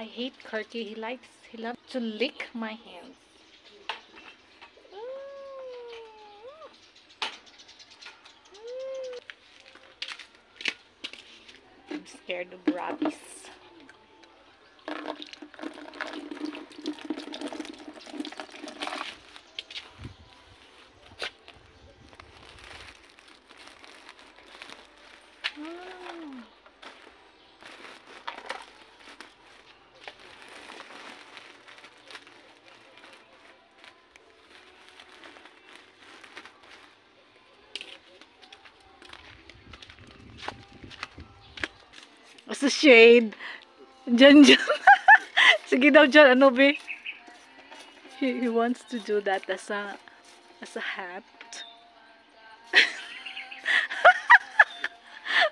I hate Kirky. He loves to lick my hands. I'm scared of rabies. Sa shade. Diyan. Sige daw dyan. Ano be? He wants to do that as a hat.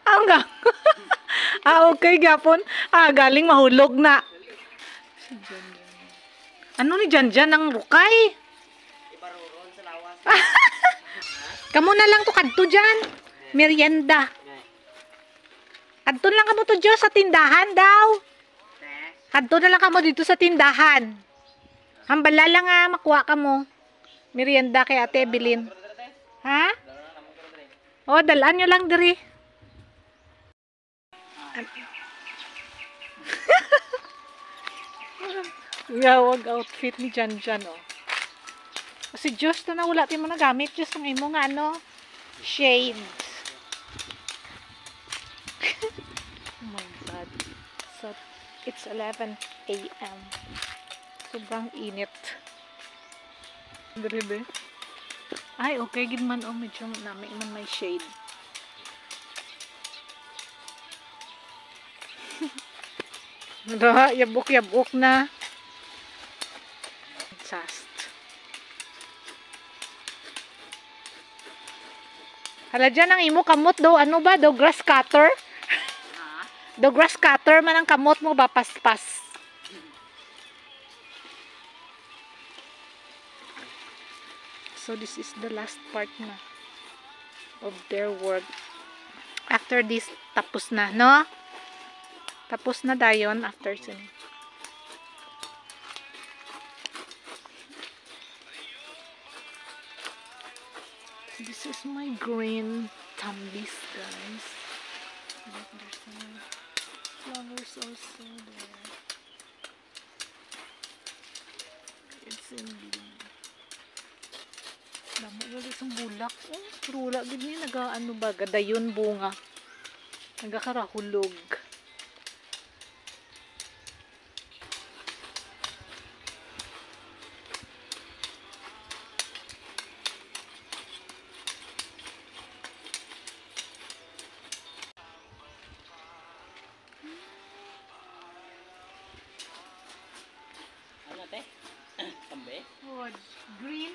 Hanggang. Okay, gapon. Galing mahulog na. Ano ni Jan ang rukay? Ibaruron sa lawas. Kamu na lang to kadto dyan. Merienda. Kadto lang kamo to Diyos sa tindahan daw. Kadto na lang kamo dito sa tindahan. Hambala lang makuha kamo. Merienda kay Ate Evelyn. Ha? O, dalaan nyo lang diri. Yawag outfit ni Jan, oh. Kasi Diyos na wala tayo mo nagamit. Diyos ng imo nga shade. Oh my God. So, it's 11 a.m. Sobrang init. Grabe. Ay, okay. Gid man, medyo namin man may shade. Yabok na. Just. Hala dyan ang imo kamot daw. Ano ba? Daw grass cutter? Daw grass cutter man ang kamot mo ba? Paspas. So this is the last part na of their work. After this, tapos na, no? Tapos na dayon after sun. This is my green tambis, guys. Look, there's some flowers also there. It's in bloom. Damo ulit isang bulak. Oh, pero wala din niya nag-ano ba? Gadayon bunga. Nagkakarahulog. Ano te? Tambe? Oh, green.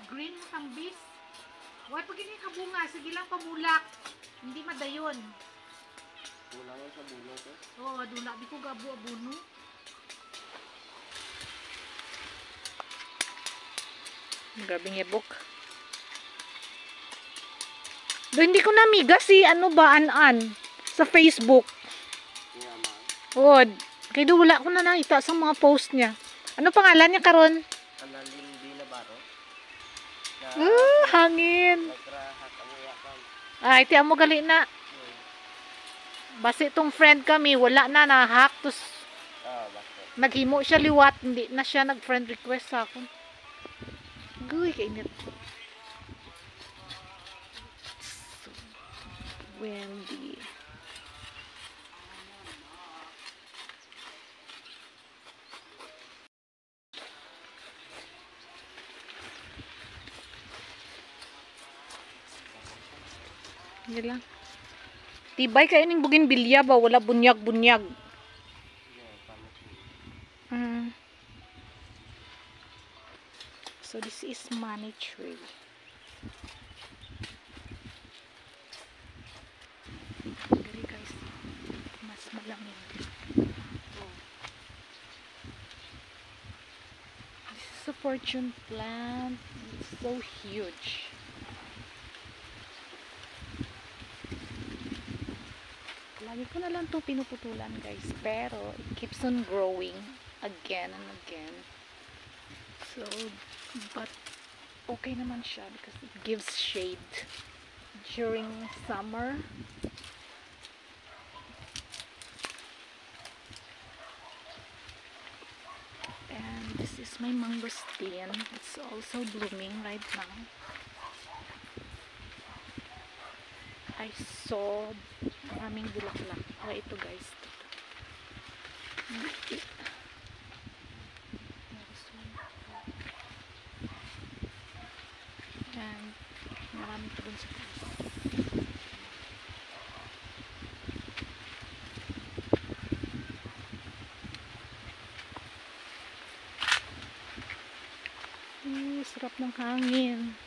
Green mo tambis. Why pag hindi ka bunga, sige lang pamulak. Hindi madayon. Wala mo sa bulo te? Oo, dula. Di ko gabo abuno. Grabing ebok. Do hindi ko namiga si ano ba an sa Facebook. Oo. Kaya do wala ko na nakita sa mga post niya. Ano pangalan niya karon? Analin di na baro. Hangin. Ay, ti amo gali na. Basi itong friend kami, wala na na-hack. Tapos, naghimo siya liwat. Hindi na siya nag-friend request sa akin. Guy, kainit. So windy. Hindi lang. Tibay kayo ning bougainvillea ba? Wala bunyag-bunyag. So this is money tree. Dali guys. Mas malamig. Oh. This is a fortune plant. It's so huge. Lagi ko na lang itong pinuputulan guys. Pero it keeps on growing again and again. So, but okay naman siya because it gives shade during summer. And this is my mangosteen. It's also blooming right now. I saw maraming bulaklak. Oh, ito guys. And marami ito dun sa taas. Sarap ng hangin.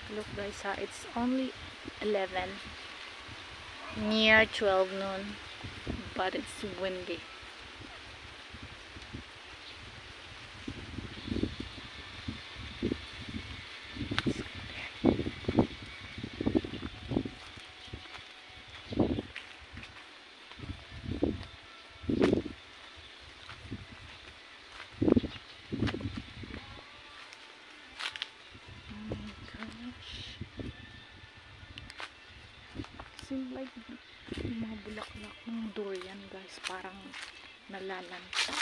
Look guys ha, it's only 11 near 12 noon, but it's windy. Seems like yung mga bulaklak ng durian guys parang nalalanta.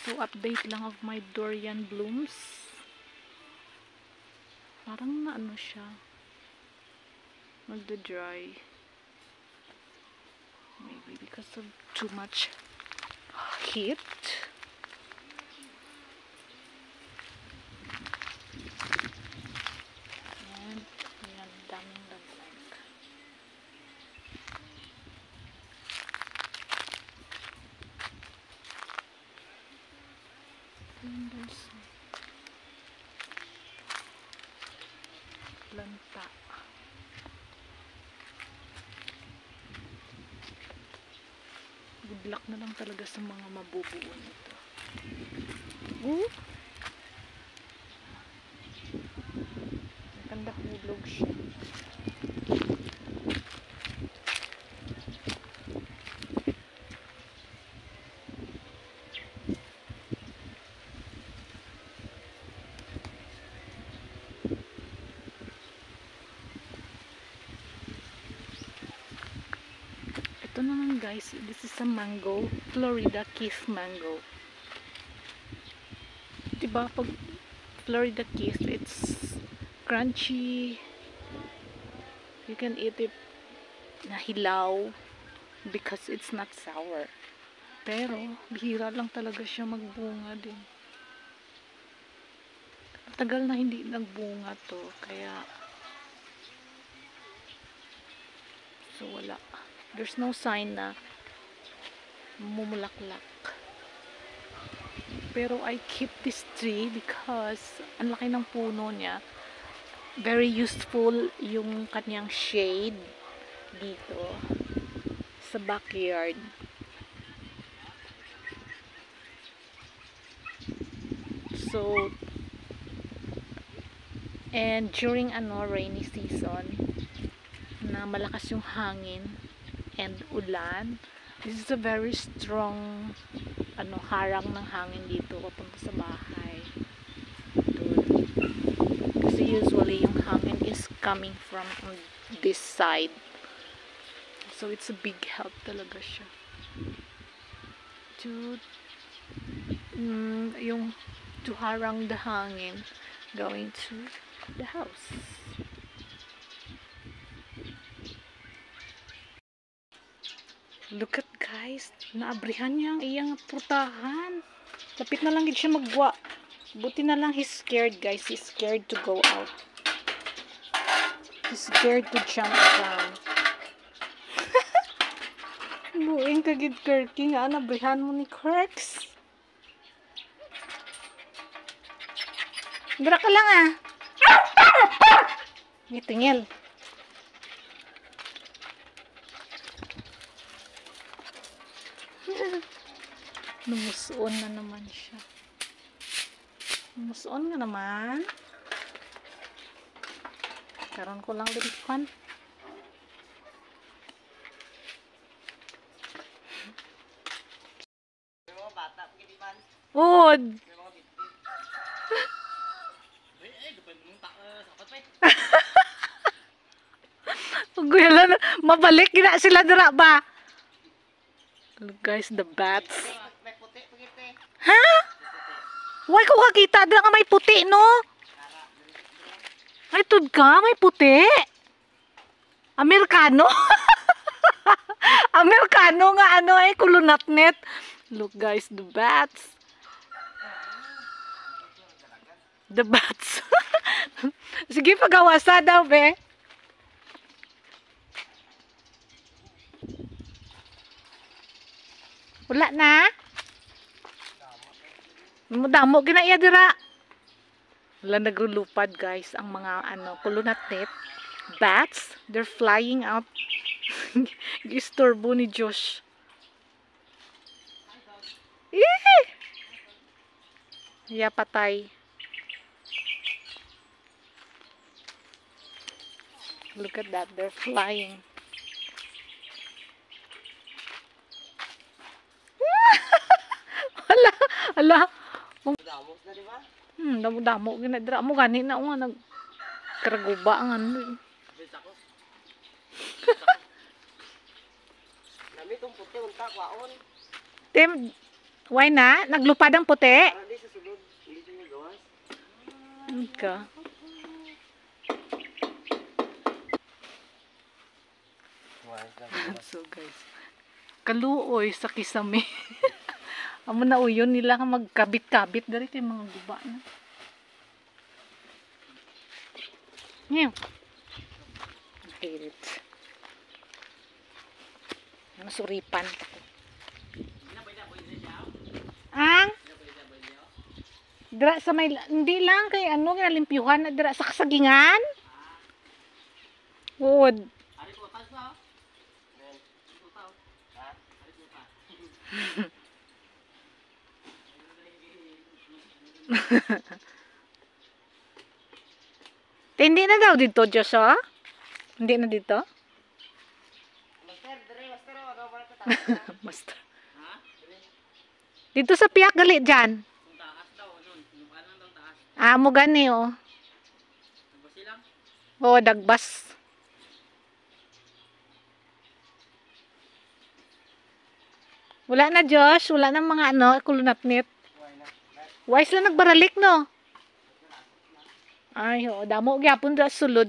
So update lang of my durian blooms. Parang na ano siya, magda-dry, maybe because of too much heat. Lanta. Good luck na lang talaga sa mga mabubuo nito. Maganda hulog siya. Ito naman guys, this is a mango, Florida Kiss mango. Diba pag Florida Kiss, it's crunchy. You can eat it na hilaw because it's not sour. Pero bihira lang talaga siya magbunga din. Tagal na hindi nagbunga to, kaya so wala. There's no sign na mumulaklak. Pero I keep this tree because ang laki ng puno niya. Very useful yung kanyang shade dito sa backyard. So, and during rainy season na malakas yung hangin and ulan, this is a very strong harang ng hangin dito papunta sa bahay. Kasi usually yung hangin is coming from this side, so it's a big help talaga siya to harang the hangin going to the house. Look at guys, naabrihan niya ang iyang prutahan. Lapit na lang gid siya magwa. Buti na lang he's scared, guys. He's scared to go out. He's scared to jump down. Buing kagid Kirky nga nabrihan mo ni Kirks. Dira ka lang ah. Ngitingil. Lumusoon na naman siya. Lumusoon nga naman. Karon ko lang lipkan. Wood. Guyala na. Mabalik gina sila dira ba? Look guys, the bats. Ha? Why ko kakita dira nga may puti no? Ay tud ka, may puti. Amerikano. Amerikano nga ano ay kulunatnet. Look guys, the bats. The bats. Sige, pagawasa daw, be. Wala na? Damo ginaya dira. Wala nagrulupad, guys, ang mga ano, kulunatnet. Bats, they're flying out. Gistorbo ni Josh. Yee! Yeah, patay. Look at that, they're flying. Ala. Damos na, di ba? Damo ginadra mo gani na nga nagkaraguba ang ano. Nami tong puti unta kwaon. Tim, why na? Naglupad ang puti? Para di sa sulod, dito yung gawas. Ka. So guys, kaluoy sa kisame. Amo na uyon nila nga magkabit-kabit dari kay mga guba na. Ngayon. Hirit. Masuripan. Ang? Dira sa may, hindi lang kay ano, kinalimpyuhan na dira sa kasagingan. Wood. Hindi na daw dito, Joshua? Hindi na dito? Master. Dito sa piyak gali dyan. Ah, mo gani oh. Oo, dagbas. Wala na, Josh. Wala na mga ano, kulunatnit. Wise lang nagbaralik, no? Ay, oo. Damo, gyapon da sulod.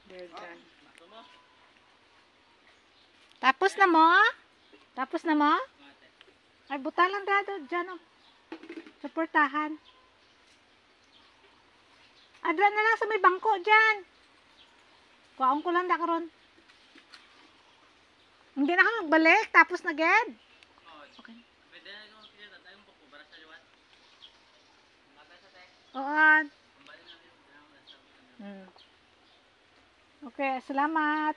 They're done. Tapos na mo? Tapos na mo? Ay, buta lang dado. Diyan, oh. Suportahan. Adra na lang sa may bangko, dyan. Kuwaon ko lang da karon. Hindi na ka magbalik. Tapos na, Ged. Okay. Oo. Okay, salamat.